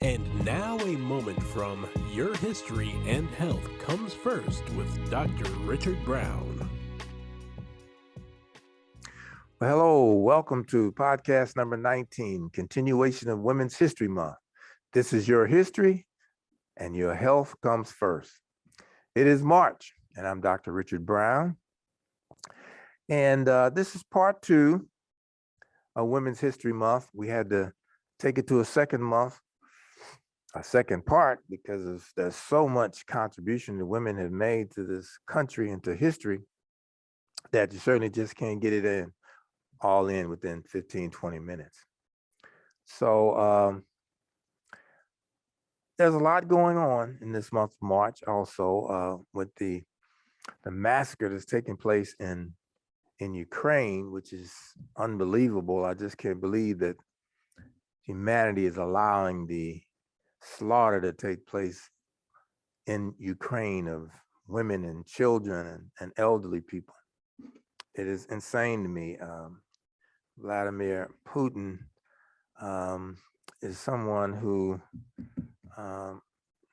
And now a moment from Your History and Health comes first with Dr. Richard Brown. Well, hello, welcome to podcast number 19, continuation of Women's History Month. This is Your History and Your Health comes first. It is March and I'm Dr. Richard Brown. And this is part 2 of Women's History Month. We had to take it to a second part, because there's so much contribution that women have made to this country and to history that you certainly just can't get it all in within 15, 20 minutes. So there's a lot going on in this month of March also with the massacre that's taking place in Ukraine, which is unbelievable. I just can't believe that humanity is allowing the slaughter to take place in Ukraine of women and children and elderly people. It is insane to me. Vladimir Putin is someone who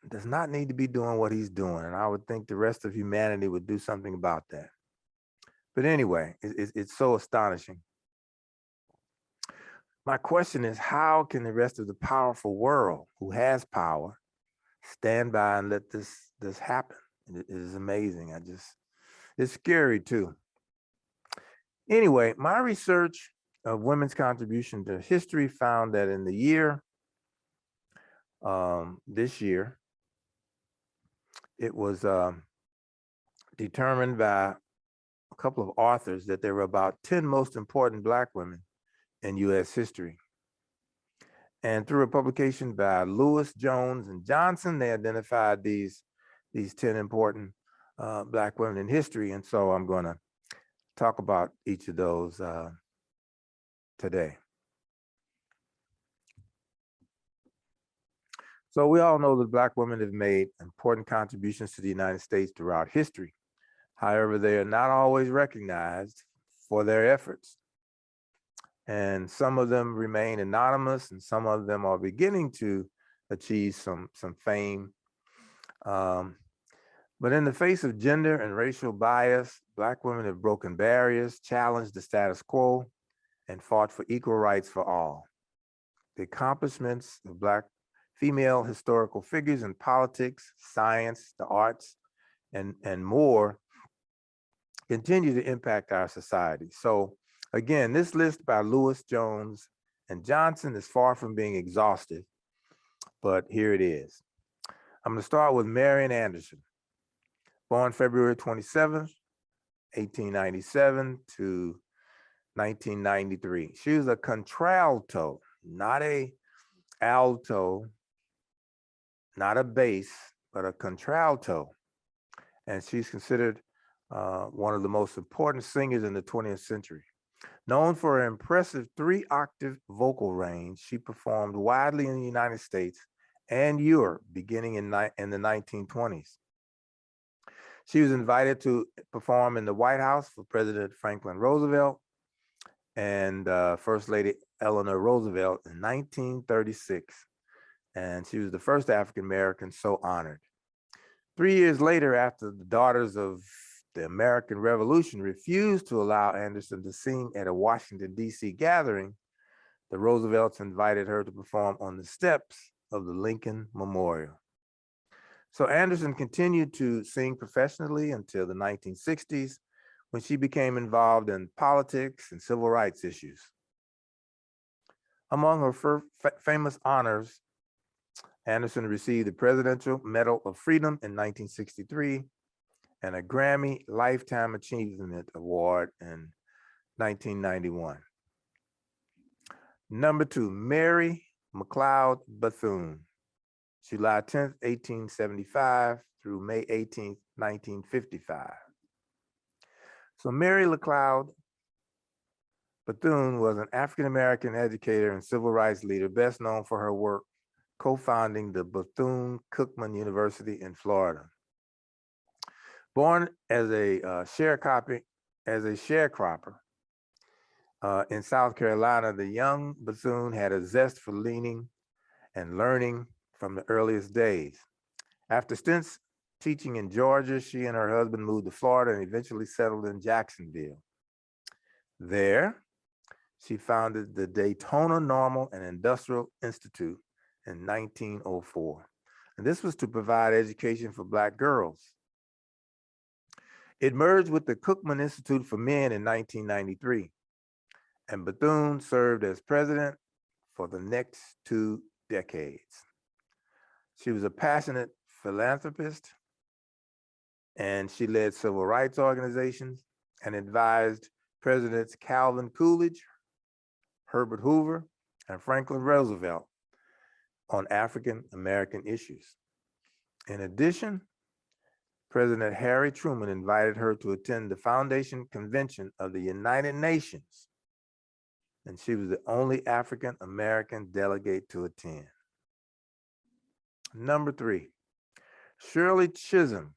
does not need to be doing what he's doing. And I would think the rest of humanity would do something about that. But anyway, it's so astonishing. My question is, how can the rest of the powerful world who has power stand by and let this happen? It is amazing. It's scary too. Anyway, my research of women's contribution to history found that in the year, this year, it was determined by a couple of authors that there were about 10 most important Black women in U.S. history. And through a publication by Lewis, Jones, and Johnson, they identified these 10 important Black women in history. And so I'm going to talk about each of those today. So we all know that Black women have made important contributions to the United States throughout history. However, they are not always recognized for their efforts. And some of them remain anonymous, and some of them are beginning to achieve some fame. But in the face of gender and racial bias, Black women have broken barriers, challenged the status quo, and fought for equal rights for all. The accomplishments of Black female historical figures in politics, science, the arts, and more continue to impact our society. So again, this list by Lewis, Jones, and Johnson is far from being exhaustive, but here it is. I'm going to start with Marion Anderson, born February 27th, 1897 to 1993. She was a contralto, not a alto, not a bass, but a contralto. And she's considered one of the most important singers in the 20th century. Known for her impressive 3-octave vocal range, she performed widely in the United States and Europe beginning in the 1920s. She was invited to perform in the White House for President Franklin Roosevelt and First Lady Eleanor Roosevelt in 1936. And she was the first African-American so honored. 3 years later, after the Daughters of the American Revolution refused to allow Anderson to sing at a Washington, D.C. gathering, the Roosevelts invited her to perform on the steps of the Lincoln Memorial. So Anderson continued to sing professionally until the 1960s, when she became involved in politics and civil rights issues. Among her famous honors, Anderson received the Presidential Medal of Freedom in 1963 and a Grammy Lifetime Achievement Award in 1991. Number 2, Mary Lecloud Bethune, July 10th, 1875 through May 18th, 1955. So Mary Lecloud Bethune was an African-American educator and civil rights leader, best known for her work co-founding the Bethune-Cookman University in Florida. Born as a sharecropper in South Carolina, the young Bethune had a zest for learning from the earliest days. After stints teaching in Georgia, she and her husband moved to Florida and eventually settled in Jacksonville. There, she founded the Daytona Normal and Industrial Institute in 1904. And this was to provide education for Black girls. It merged with the Cookman Institute for Men in 1993, and Bethune served as president for the next 2 decades. She was a passionate philanthropist, and she led civil rights organizations and advised Presidents Calvin Coolidge, Herbert Hoover, and Franklin Roosevelt on African American issues. In addition, President Harry Truman invited her to attend the Foundation Convention of the United Nations, and she was the only African American delegate to attend. Number 3, Shirley Chisholm,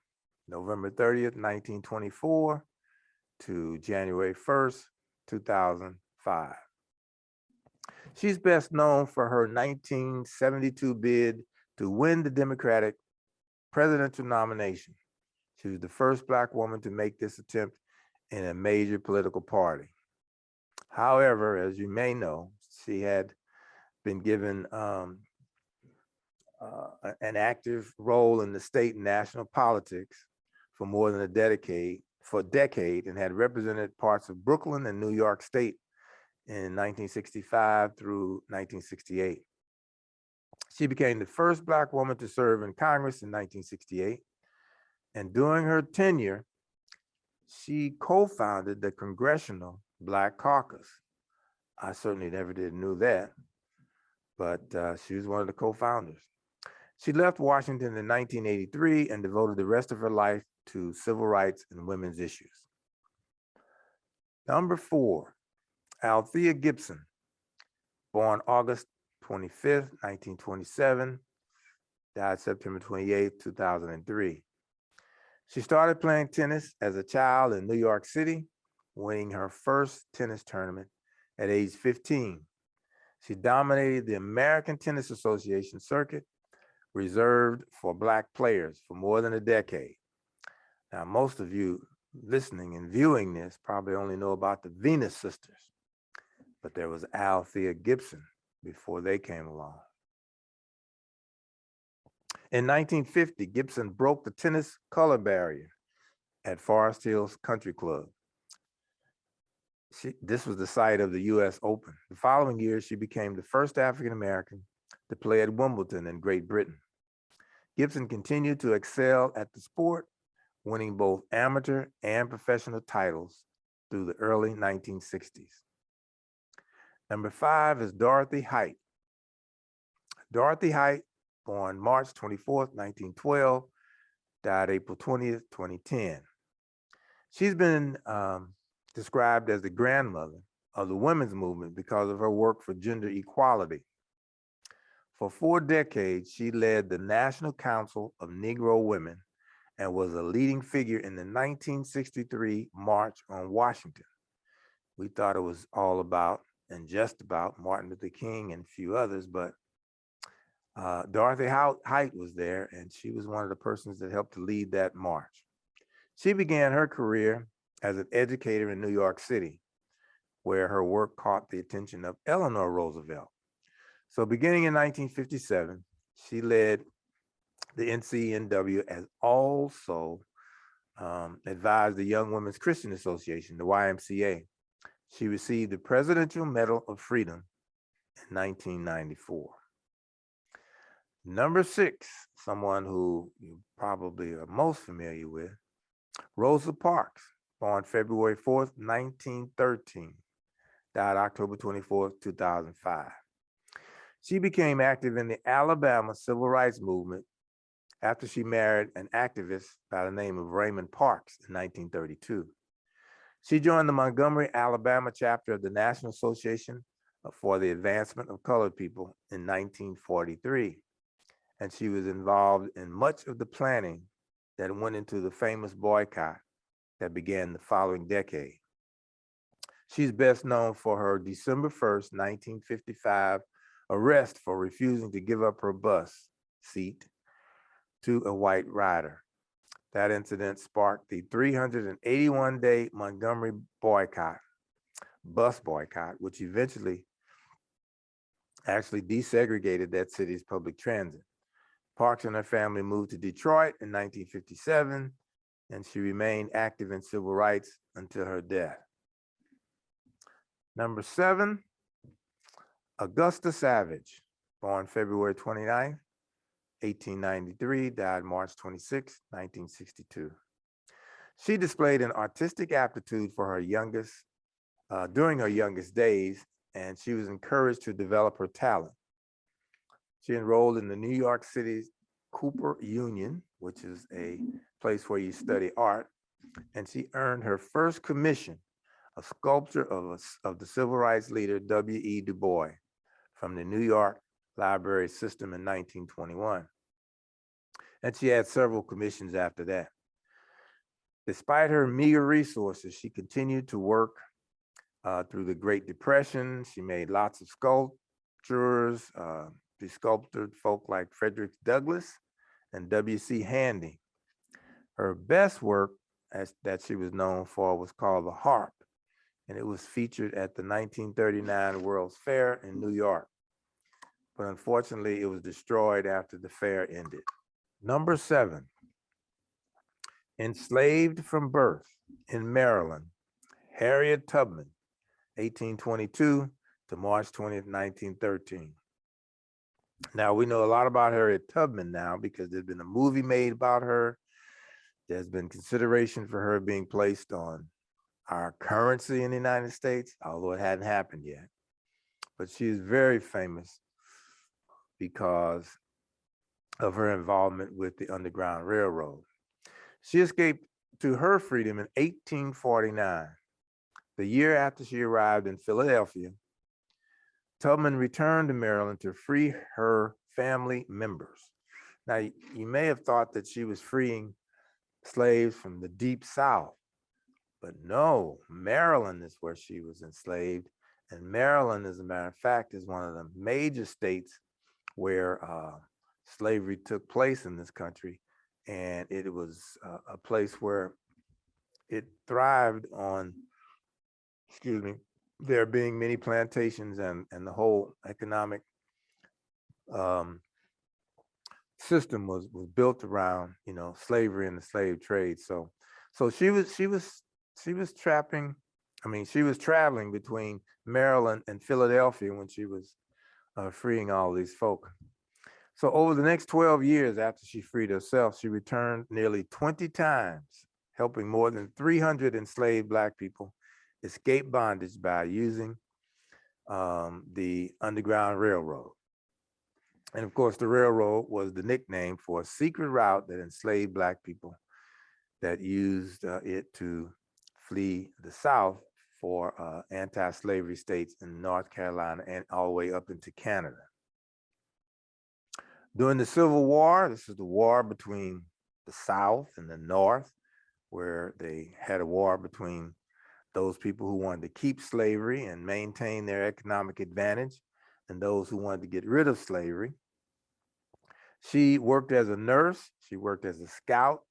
November 30th, 1924 to January 1st, 2005. She's best known for her 1972 bid to win the Democratic presidential nomination. She was the first Black woman to make this attempt in a major political party. However, as you may know, she had been given an active role in the state and national politics for more than a decade, and had represented parts of Brooklyn and New York State in 1965 through 1968. She became the first Black woman to serve in Congress in 1968. And during her tenure, she co-founded the Congressional Black Caucus. I certainly never knew that, but she was one of the co-founders. She left Washington in 1983 and devoted the rest of her life to civil rights and women's issues. Number 4, Althea Gibson, born August 25th, 1927, died September 28th, 2003. She started playing tennis as a child in New York City, winning her first tennis tournament at age 15. She dominated the American Tennis Association circuit, reserved for Black players, for more than a decade. Now, most of you listening and viewing this probably only know about the Venus sisters, but there was Althea Gibson before they came along. In 1950, Gibson broke the tennis color barrier at Forest Hills Country Club. This was the site of the US Open. The following year, she became the first African American to play at Wimbledon in Great Britain. Gibson continued to excel at the sport, winning both amateur and professional titles through the early 1960s. Number 5 is Dorothy Height. Dorothy Height, born March 24th, 1912, died April 20th, 2010. She's been described as the grandmother of the women's movement because of her work for gender equality. For 4 decades, she led the National Council of Negro Women and was a leading figure in the 1963 March on Washington. We thought it was all about and just about Martin Luther King and a few others, but Dorothy Height was there, and she was one of the persons that helped to lead that march. She began her career as an educator in New York City, where her work caught the attention of Eleanor Roosevelt. So beginning in 1957, she led the NCNW as also advised the Young Women's Christian Association, the YMCA. She received the Presidential Medal of Freedom in 1994. Number 6, someone who you probably are most familiar with, Rosa Parks, born February 4th, 1913, died October 24th, 2005. She became active in the Alabama civil rights movement after she married an activist by the name of Raymond Parks in 1932. She joined the Montgomery, Alabama chapter of the National Association for the Advancement of Colored People in 1943. And she was involved in much of the planning that went into the famous boycott that began the following decade. She's best known for her December 1st, 1955 arrest for refusing to give up her bus seat to a white rider. That incident sparked the 381-day Montgomery bus boycott, which eventually actually desegregated that city's public transit. Parks and her family moved to Detroit in 1957, and she remained active in civil rights until her death. Number 7, Augusta Savage, born February 29, 1893, died March 26, 1962. She displayed an artistic aptitude for her during her youngest days, and she was encouraged to develop her talent. She enrolled in the New York City's Cooper Union, which is a place where you study art, and she earned her first commission, a sculpture of the civil rights leader W.E. Du Bois from the New York Library System in 1921. And she had several commissions after that. Despite her meager resources, she continued to work through the Great Depression. She made lots of sculptures. She sculpted folk like Frederick Douglass and W.C. Handy. Her best work that she was known for was called The Harp, and it was featured at the 1939 World's Fair in New York. But unfortunately, it was destroyed after the fair ended. Number 7, enslaved from birth in Maryland, Harriet Tubman, 1822 to March 20th, 1913. Now, we know a lot about Harriet Tubman now because there's been a movie made about her. There's been consideration for her being placed on our currency in the United States, although it hadn't happened yet. But she is very famous because of her involvement with the Underground Railroad. She escaped to her freedom in 1849. The year after she arrived in Philadelphia, Tubman returned to Maryland to free her family members. Now, you may have thought that she was freeing slaves from the deep South, but no, Maryland is where she was enslaved. And Maryland, as a matter of fact, is one of the major states where slavery took place in this country. And it was a place where it thrived on, there being many plantations and the whole economic system was built around, slavery and the slave trade. So she was traveling between Maryland and Philadelphia when she was freeing all these folk. So over the next 12 years after she freed herself, she returned nearly 20 times, helping more than 300 enslaved Black people escape bondage by using the Underground Railroad. And of course, the railroad was the nickname for a secret route that enslaved Black people that used it to flee the South for anti-slavery states in North Carolina and all the way up into Canada. During the Civil War, this is the war between the South and the North, where they had a war between those people who wanted to keep slavery and maintain their economic advantage and those who wanted to get rid of slavery. She worked as a nurse, she worked as a scout,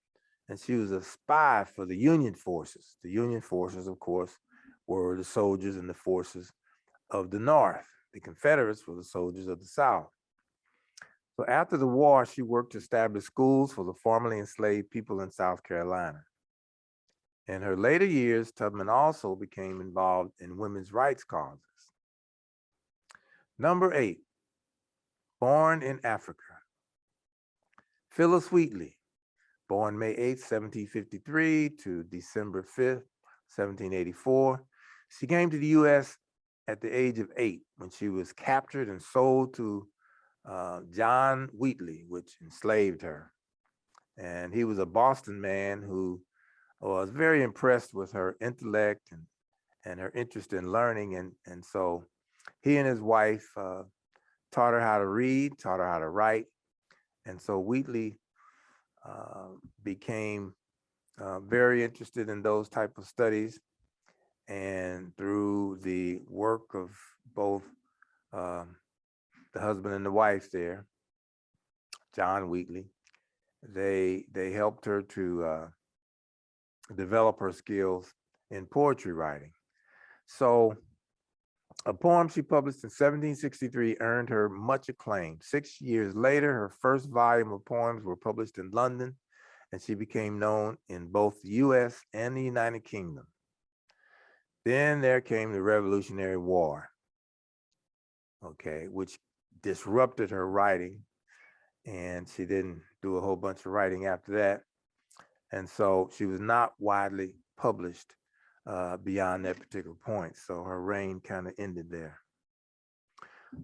and she was a spy for the Union forces. The Union forces, of course, were the soldiers and the forces of the North. The Confederates were the soldiers of the South. So after the war, she worked to establish schools for the formerly enslaved people in South Carolina. In her later years, Tubman also became involved in women's rights causes. Number 8, born in Africa. Phyllis Wheatley, born May 8, 1753 to December 5th, 1784. She came to the US at the age of 8 when she was captured and sold to John Wheatley, which enslaved her. And he was a Boston man who was very impressed with her intellect and her interest in learning. And so he and his wife taught her how to read, taught her how to write. And so Wheatley became very interested in those type of studies. And through the work of both the husband and the wife there, John Wheatley. They helped her to develop her skills in poetry writing. So a poem she published in 1763 earned her much acclaim. 6 years later, her first volume of poems were published in London, and she became known in both the US and the United Kingdom. Then there came the Revolutionary War, okay, which disrupted her writing, and she didn't do a whole bunch of writing after that. And so she was not widely published beyond that particular point. So her reign kind of ended there.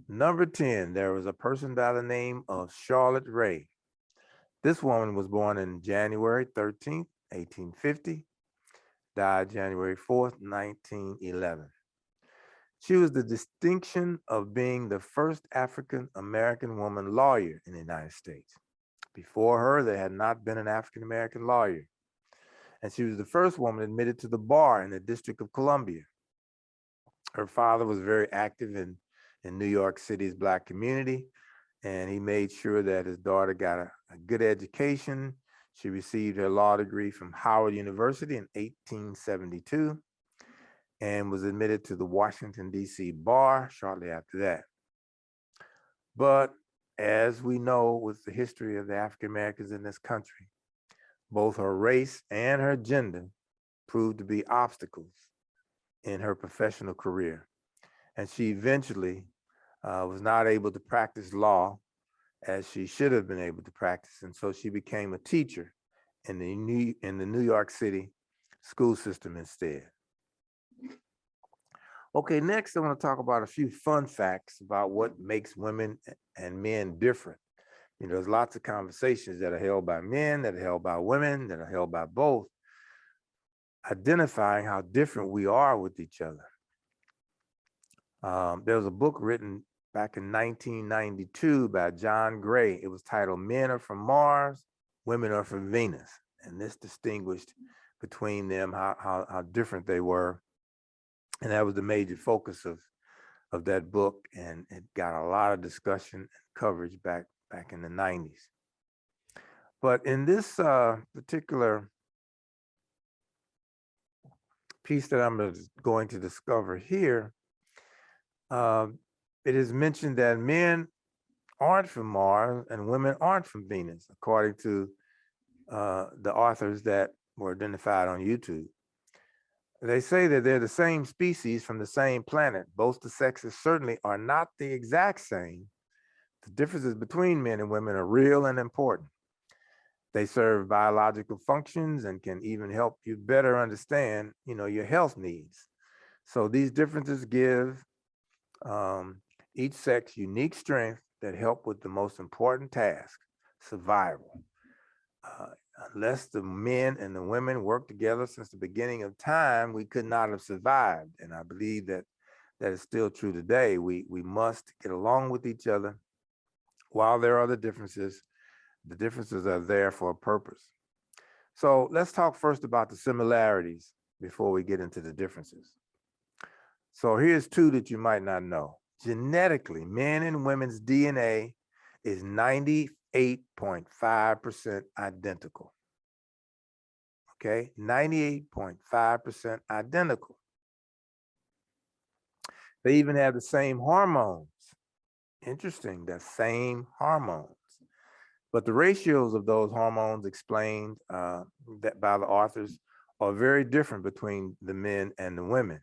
Number 10, there was a person by the name of Charlotte Ray. This woman was born in January 13th, 1850, died January 4th, 1911. She was the distinction of being the first African-American woman lawyer in the United States. Before her, there had not been an African-American lawyer. And she was the first woman admitted to the bar in the District of Columbia. Her father was very active in New York City's Black community, and he made sure that his daughter got a good education. She received her law degree from Howard University in 1872 and was admitted to the Washington, D.C. bar shortly after that. But as we know with the history of the African Americans in this country, both her race and her gender proved to be obstacles in her professional career. And she eventually was not able to practice law as she should have been able to practice. And so she became a teacher in the New York City school system instead. Okay, next I want to talk about a few fun facts about what makes women and men different. You know, there's lots of conversations that are held by men, that are held by women, that are held by both, identifying how different we are with each other. There was a book written back in 1992 by John Gray. It was titled Men Are From Mars, Women Are From Venus. And this distinguished between them, how different they were. And that was the major focus of that book. And it got a lot of discussion and coverage back in the 90s. But in this particular piece that I'm going to discover here, it is mentioned that men aren't from Mars and women aren't from Venus, according to the authors that were identified on YouTube. They say that they're the same species from the same planet. Both the sexes certainly are not the exact same. The differences between men and women are real and important. They serve biological functions and can even help you better understand, your health needs. So these differences give each sex unique strengths that help with the most important task, survival. Unless the men and the women worked together since the beginning of time, we could not have survived. And I believe that is still true today. We must get along with each other. While there are the differences are there for a purpose. So let's talk first about the similarities before we get into the differences. So here's two that you might not know. Genetically, men and women's DNA is 98.5% identical. Okay, 98.5% identical. They even have the same hormones. Interesting, the same hormones. But the ratios of those hormones explained that by the authors are very different between the men and the women.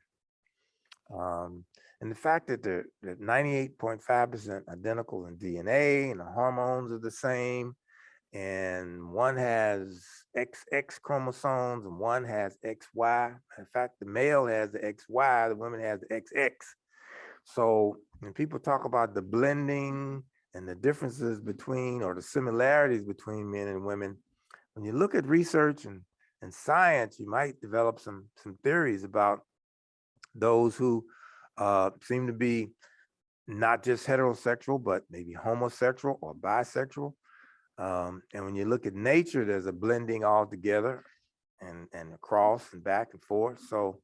And the fact that they're 98.5% identical in DNA and the hormones are the same, and one has XX chromosomes and one has XY. In fact, the male has the XY, the woman has the XX. So when people talk about the blending and the differences between, or the similarities between men and women, when you look at research and science, you might develop some theories about those who seem to be not just heterosexual, but maybe homosexual or bisexual. And when you look at nature, there's a blending all together and across and back and forth. So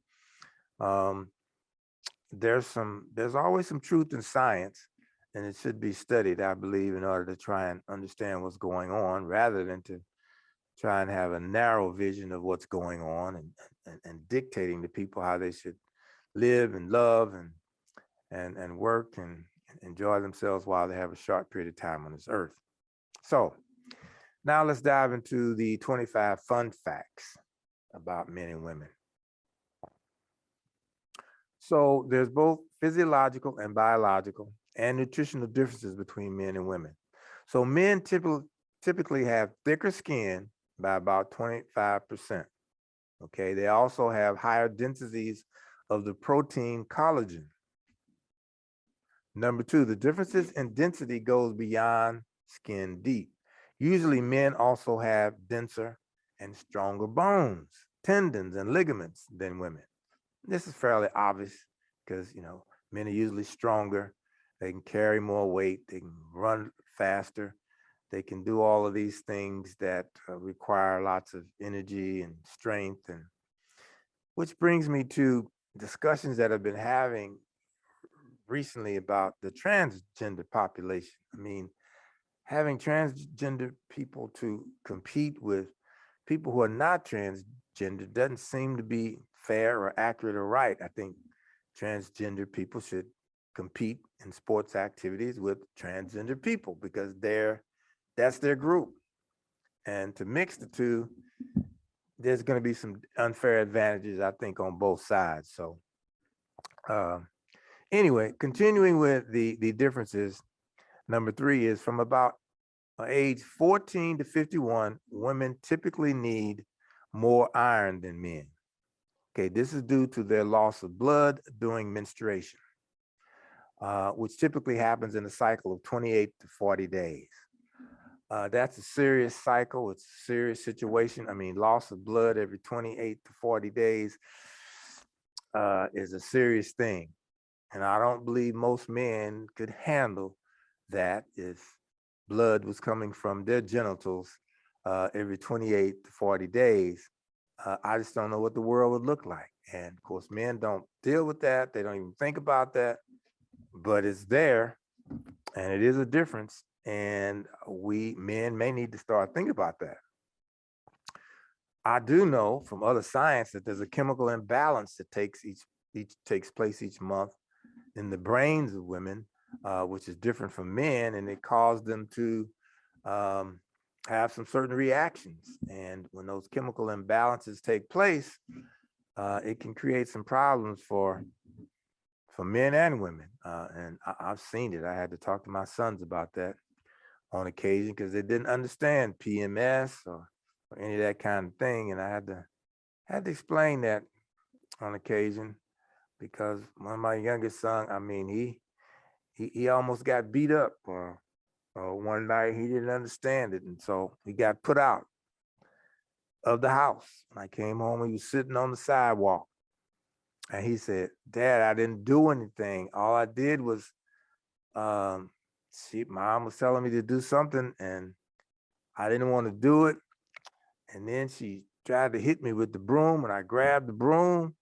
there's always some truth in science, and it should be studied, I believe, in order to try and understand what's going on rather than to try and have a narrow vision of what's going on and dictating to people how they should live and love and work and enjoy themselves while they have a short period of time on this earth. So now let's dive into the 25 fun facts about men and women. So there's both physiological and biological and nutritional differences between men and women. So men typically have thicker skin by about 25%. Okay, they also have higher densities of the protein collagen. Number two, the differences in density goes beyond skin deep. Usually men also have denser and stronger bones, tendons, and ligaments than women. This is fairly obvious because, men are usually stronger. They can carry more weight. They can run faster. They can do all of these things that require lots of energy and strength. And which brings me to discussions that I've been having recently about the transgender population. I mean, having transgender people to compete with people who are not transgender doesn't seem to be fair or accurate or right. I think transgender people should compete in sports activities with transgender people because that's their group. And to mix the two, there's going to be some unfair advantages, I think, on both sides. So anyway, continuing with the differences, number three is from about age 14 to 51, women typically need more iron than men. Okay, this is due to their loss of blood during menstruation, which typically happens in a cycle of 28 to 40 days. That's a serious cycle. It's a serious situation. I mean, loss of blood every 28 to 40 days is a serious thing. And I don't believe most men could handle that if blood was coming from their genitals every 28 to 40 days. I just don't know what the world would look like. And of course, men don't deal with that. They don't even think about that, but it's there and it is a difference. And we men may need to start thinking about that. I do know from other science that there's a chemical imbalance that takes place each month in the brains of women, which is different from men, and it caused them to have some certain reactions. And when those chemical imbalances take place, it can create some problems for men and women. And I've seen it. I had to talk to my sons about that on occasion because they didn't understand PMS or any of that kind of thing. And I had to explain that on occasion because one of my youngest sons, I mean, he almost got beat up one night. He didn't understand it. And so he got put out of the house. When I came home, he was sitting on the sidewalk. And he said, "Dad, I didn't do anything. All I did was, mom was telling me to do something and I didn't want to do it. And then she tried to hit me with the broom and I grabbed the broom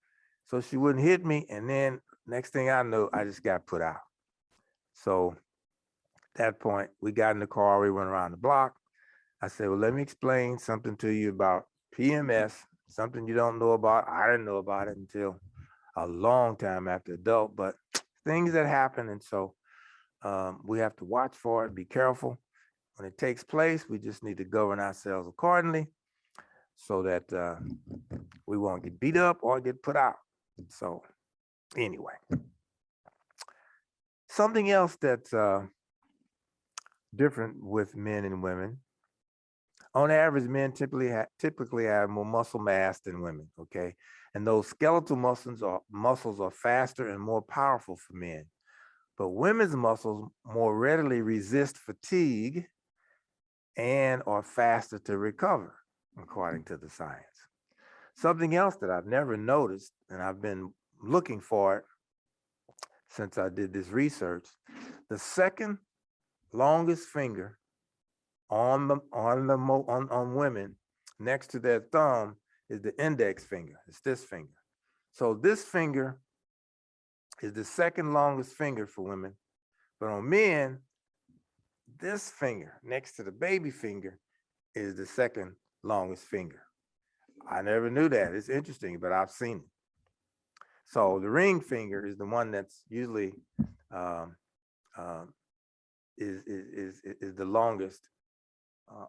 so she wouldn't hit me. And then next thing I know, I just got put out." So at that point, we got in the car, we went around the block. I said, "Well, let me explain something to you about PMS, something you don't know about." I didn't know about it until a long time after adult, but things that happen. And so we have to watch for it, be careful. When it takes place, we just need to govern ourselves accordingly so that we won't get beat up or get put out. So anyway, something else that's different with men and women. On average, men typically have more muscle mass than women, okay? And those skeletal muscles are faster and more powerful for men. But women's muscles more readily resist fatigue and are faster to recover, according to the science. Something else that I've never noticed, and I've been looking for it since I did this research, the second longest finger on women next to their thumb is the index finger. It's this finger. So this finger is the second longest finger for women, But on men, this finger next to the baby finger is the second longest finger. I never knew that. It's interesting, but I've seen it. So the ring finger is the one that's usually um, um, is the longest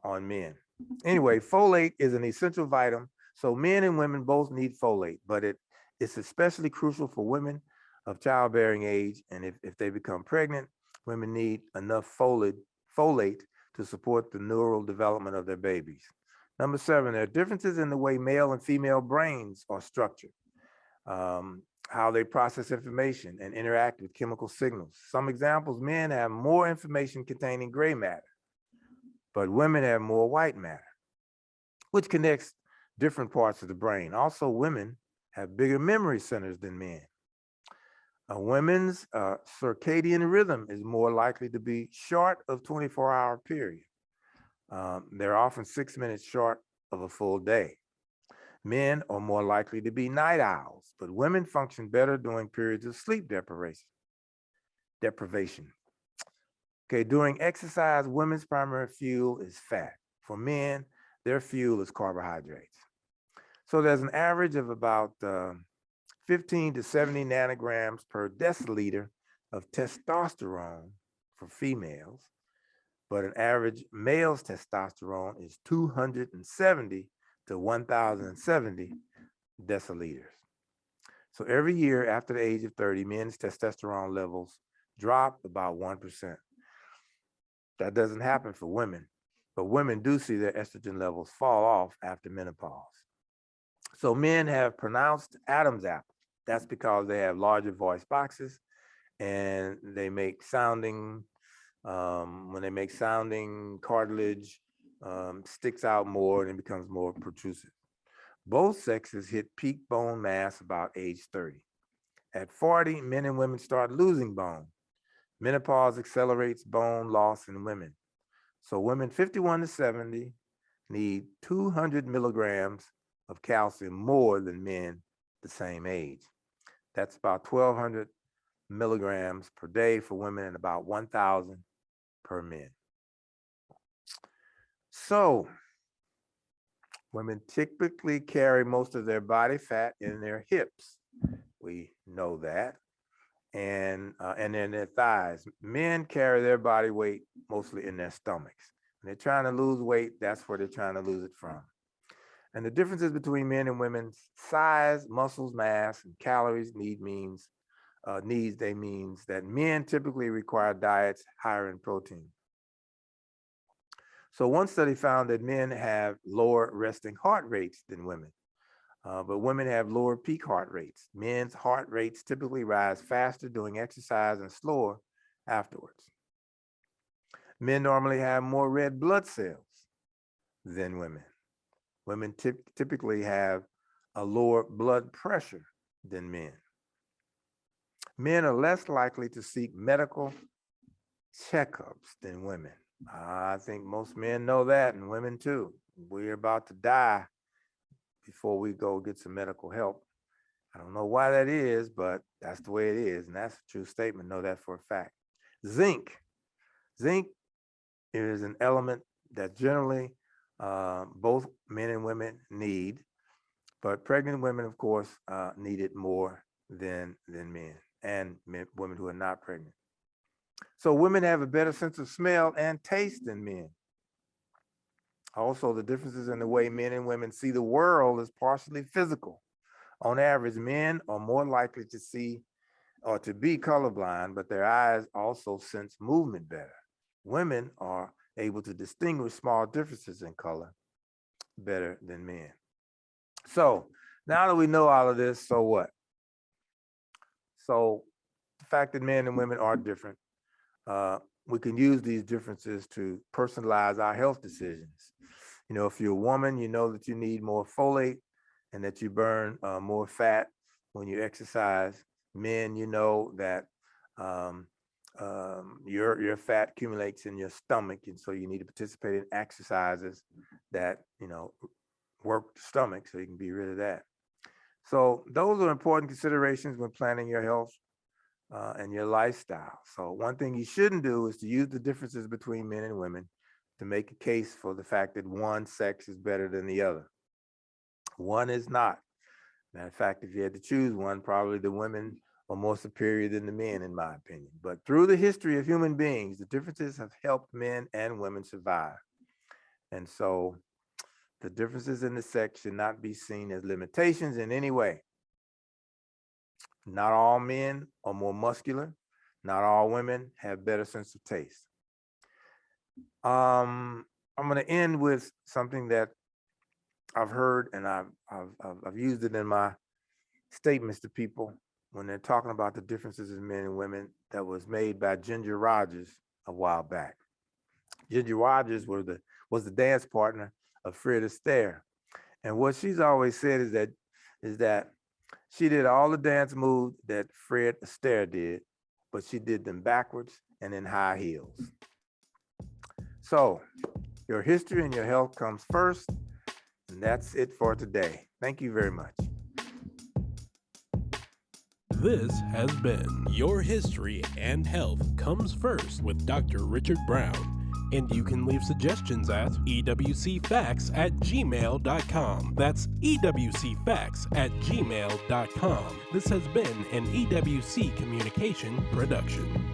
on men. Anyway, folate is an essential vitamin. So men and women both need folate, but it's especially crucial for women of childbearing age. And if they become pregnant, women need enough folate to support the neural development of their babies. Number 7, there are differences in the way male and female brains are structured, how they process information and interact with chemical signals. Some examples: men have more information containing gray matter, but women have more white matter, which connects different parts of the brain. Also, women have bigger memory centers than men. A woman's circadian rhythm is more likely to be short of 24-hour period. They're often 6 minutes short of a full day. Men are more likely to be night owls, but women function better during periods of sleep deprivation. Okay, during exercise, women's primary fuel is fat. For men, their fuel is carbohydrates. So there's an average of about 15 to 70 nanograms per deciliter of testosterone for females, but an average male's testosterone is 270 to 1070 deciliters. So every year after the age of 30, men's testosterone levels drop about 1%. That doesn't happen for women, but women do see their estrogen levels fall off after menopause. So men have pronounced Adam's apple. That's because they have larger voice boxes and they make sounding, when they make sounding, cartilage sticks out more and it becomes more protrusive. Both sexes hit peak bone mass about age 30. At 40, men and women start losing bone. Menopause accelerates bone loss in women. So women 51 to 70 need 200 milligrams of calcium more than men the same age. That's about 1,200 milligrams per day for women and about 1,000 per men. So women typically carry most of their body fat in their hips. We know that. And in their thighs. Men carry their body weight mostly in their stomachs. When they're trying to lose weight, that's where they're trying to lose it from. And the differences between men and women's size, muscles, mass, and calories means that men typically require diets higher in protein. So one study found that men have lower resting heart rates than women, but women have lower peak heart rates. Men's heart rates typically rise faster during exercise and slower afterwards. Men normally have more red blood cells than women. Women typically have a lower blood pressure than men. Men are less likely to seek medical checkups than women. I think most men know that, and women too. We're about to die before we go get some medical help. I don't know why that is, but that's the way it is, and that's a true statement. Know that for a fact. Zinc. Zinc is an element that generally both men and women need, but pregnant women, of course, need it more than men and women who are not pregnant. So women have a better sense of smell and taste than men. Also, the differences in the way men and women see the world is partially physical. On average, men are more likely to see or to be colorblind, but their eyes also sense movement better. Women are able to distinguish small differences in color better than men. So now that we know all of this, so what? So the fact that men and women are different, we can use these differences to personalize our health decisions. You know, if you're a woman, you know that you need more folate and that you burn more fat when you exercise. Men, you know that your fat accumulates in your stomach, and so you need to participate in exercises that, you know, work the stomach so you can be rid of that. So those are important considerations when planning your health. and your lifestyle. So one thing you shouldn't do is to use the differences between men and women to make a case for the fact that one sex is better than the other. One is not. Matter of fact, if you had to choose one, probably the women are more superior than the men, in my opinion. But through the history of human beings, the differences have helped men and women survive. And so the differences in the sex should not be seen as limitations in any way. Not all men are more muscular. Not all women have better sense of taste. I'm going to end with something that I've heard, and I've used it in my statements to people when they're talking about the differences in men and women, that was made by Ginger Rogers a while back. Ginger Rogers was the dance partner of Fred Astaire. And what she's always said is that she did all the dance moves that Fred Astaire did, but she did them backwards and in high heels. So your history and your health comes first. And that's it for today. Thank you very much. This has been Your History and Health Comes First with Dr. Richard Brown. And you can leave suggestions at ewcfacts@gmail.com. That's ewcfacts@gmail.com. This has been an EWC Communication production.